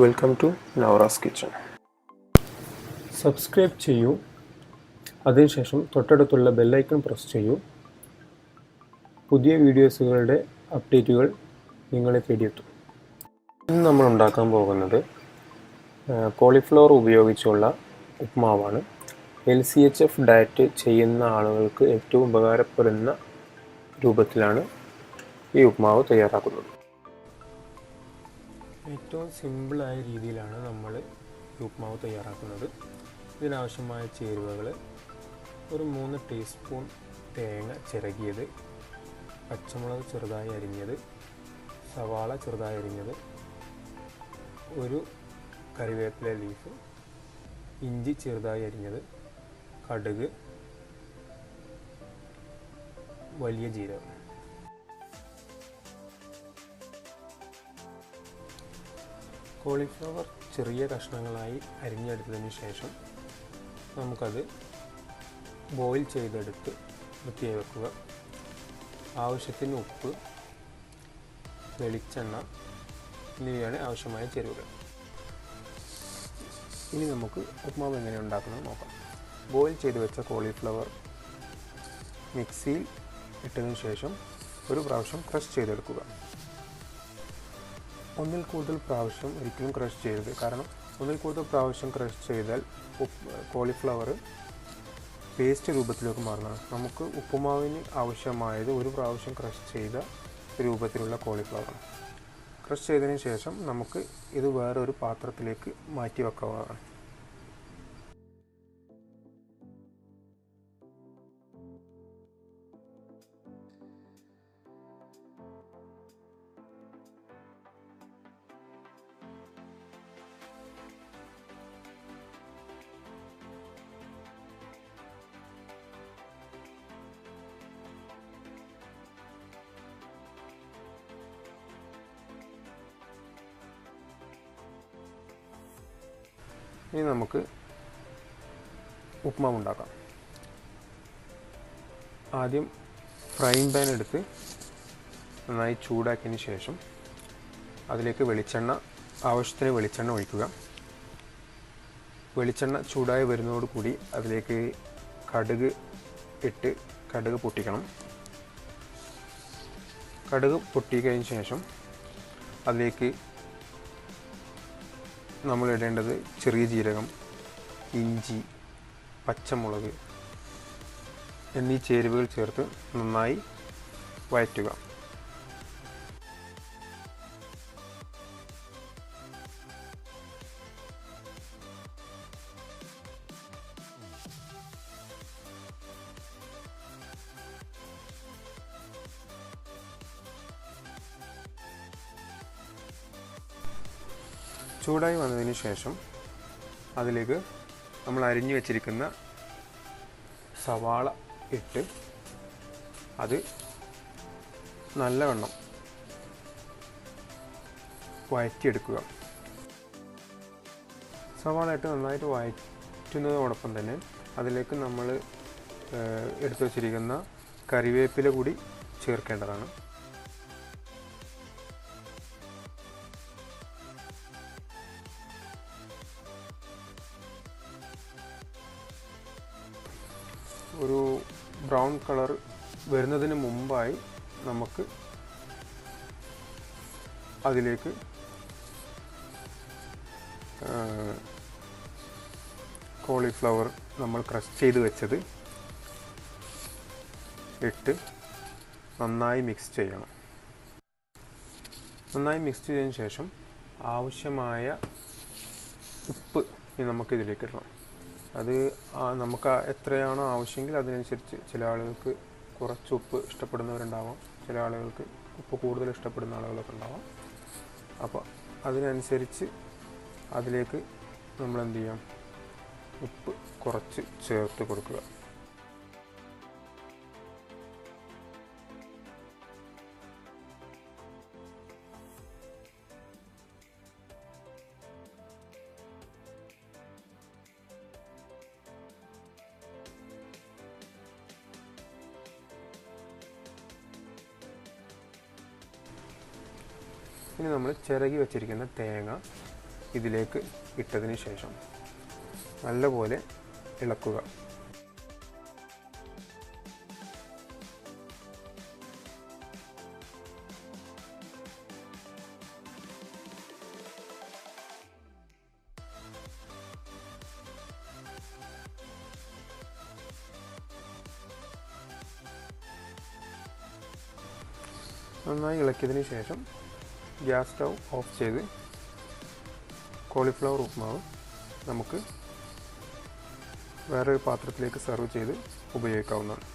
Welcome to Nouras kitchen. Subscribe ചെയ്യൂ, അതിനുശേഷം തൊട്ടടുത്തുള്ള ബെല്ലൈക്കൺ പ്രസ് ചെയ്യൂ. പുതിയ വീഡിയോസുകളുടെ അപ്ഡേറ്റുകൾ നിങ്ങളെ തേടിയെത്തും. ഇന്ന് നമ്മൾ ഉണ്ടാക്കാൻ പോകുന്നത് കോളിഫ്ലവർ ഉപയോഗിച്ചുള്ള ഉപ്മാവാണ്. LCHF ഡയറ്റ് ചെയ്യുന്ന ആളുകൾക്ക് ഏറ്റവും ഉപകാരപ്പെടുന്ന രൂപത്തിലാണ് ഈ ഉപ്മാവ് തയ്യാറാക്കുന്നത്. ഏറ്റവും സിമ്പിളായ രീതിയിലാണ് നമ്മൾ ഈ ഉപ്മാവ് തയ്യാറാക്കുന്നത്. ഇതിനാവശ്യമായ ചേരുവകൾ: ഒരു 3 ടീസ്പൂൺ തേങ്ങ ചിരകിയത്, പച്ചമുളക് ചെറുതായി അരിഞ്ഞത്, സവാള ചെറുതായി അരിഞ്ഞത്, ഒരു കറിവേപ്പില ലീഫ്, ഇഞ്ചി ചെറുതായി അരിഞ്ഞത്, കടുക്, വലിയ ജീരകം. കോളിഫ്ലവർ ചെറിയ കഷ്ണങ്ങളായി അരിഞ്ഞെടുത്തതിന് ശേഷം നമുക്കത് ബോയിൽ ചെയ്തെടുത്ത് വൃത്തിയായി വെക്കുക. ആവശ്യത്തിന് ഉപ്പ്, വെളിച്ചെണ്ണ എന്നിവയാണ് ആവശ്യമായ ചേരുവകൾ. ഇനി നമുക്ക് ഉപ്മാവ് എങ്ങനെ ഉണ്ടാക്കുന്നത് നോക്കാം. ബോയിൽ ചെയ്ത് വെച്ച കോളിഫ്ലവർ മിക്സിയിൽ ഇട്ടതിന് ശേഷം ഒരു പ്രാവശ്യം ക്രഷ് ചെയ്തെടുക്കുക. ഒന്നിൽ കൂടുതൽ പ്രാവശ്യം ഒരിക്കലും ക്രഷ് ചെയ്യരുത്. കാരണം ഒന്നിൽ കൂടുതൽ പ്രാവശ്യം ക്രഷ് ചെയ്താൽ കോളിഫ്ലവർ പേസ്റ്റ് രൂപത്തിലേക്ക് മാറുന്നതാണ്. നമുക്ക് ഉപ്പുമാവിന് ആവശ്യമായത് ഒരു പ്രാവശ്യം ക്രഷ് ചെയ്ത രൂപത്തിലുള്ള കോളിഫ്ലവറാണ്. ക്രഷ് ചെയ്തതിന് ശേഷം നമുക്ക് ഇത് വേറൊരു പാത്രത്തിലേക്ക് മാറ്റി വെക്കാവുന്നതാണ്. ഇനി നമുക്ക് ഉപ്മാവ് ഉണ്ടാക്കാം. ആദ്യം ഫ്രൈയിങ് പാൻ എടുത്ത് നന്നായി ചൂടാക്കിയതിന് ശേഷം അതിലേക്ക് ആവശ്യത്തിന് വെളിച്ചെണ്ണ ഒഴിക്കുക. വെളിച്ചെണ്ണ ചൂടായി വരുന്നതോടുകൂടി അതിലേക്ക് കടുക് പൊട്ടിക്കണം. കടുക് പൊട്ടിക്കഴിഞ്ഞ ശേഷം അതിലേക്ക് നമ്മൾ ഇടേണ്ടത് ചെറിയ ജീരകം, ഇഞ്ചി, പച്ചമുളക് എന്നീ ചേരുവകൾ ചേർത്ത് നന്നായി വഴറ്റുക. ചൂടായി വന്നതിന് ശേഷം അതിലേക്ക് നമ്മൾ അരിഞ്ഞു വെച്ചിരിക്കുന്ന സവാള ഇട്ട് അത് നല്ലവണ്ണം വഴറ്റിയെടുക്കുക. സവാള ഇട്ട് നന്നായിട്ട് വഴറ്റുന്നതോടൊപ്പം തന്നെ അതിലേക്ക് നമ്മൾ എടുത്തു വച്ചിരിക്കുന്ന കറിവേപ്പില കൂടി ചേർക്കേണ്ടതാണ്. ഒരു ബ്രൗൺ കളർ വരുന്നതിന് മുമ്പായി നമുക്ക് അതിലേക്ക് കോളിഫ്ലവർ നമ്മൾ ക്രഷ് ചെയ്ത് വെച്ചത് ഇട്ട് നന്നായി മിക്സ് ചെയ്യണം. നന്നായി മിക്സ് ചെയ്തതിന് ശേഷം ആവശ്യമായ ഉപ്പ് നമുക്കിതിലേക്ക് ഇടണം. അത് നമുക്ക് എത്രയാണോ ആവശ്യമെങ്കിൽ അതിനനുസരിച്ച്. ചില ആളുകൾക്ക് കുറച്ച് ഉപ്പ് ഇഷ്ടപ്പെടുന്നവരുണ്ടാവാം, ചില ആളുകൾക്ക് ഉപ്പ് കൂടുതൽ ഇഷ്ടപ്പെടുന്ന ആളുകളൊക്കെ ഉണ്ടാവാം. അപ്പോൾ അതിനനുസരിച്ച് അതിലേക്ക് നമ്മൾ എന്ത് ചെയ്യാം, ഉപ്പ് കുറച്ച് ചേർത്ത് കൊടുക്കുക. ഇനി നമ്മൾ ചിരകി വെച്ചിരിക്കുന്ന തേങ്ങ ഇതിലേക്ക് ഇട്ടതിന് ശേഷം നല്ലപോലെ ഇളക്കുക. നന്നായി ഇളക്കിയതിന് ശേഷം ഗ്യാസ് സ്റ്റൗ ഓഫ് ചെയ്ത് കോളിഫ്ലവർ ഉപ്മാവ് നമുക്ക് വേറൊരു പാത്രത്തിലേക്ക് സെർവ് ചെയ്ത് ഉപയോഗിക്കാവുന്നതാണ്.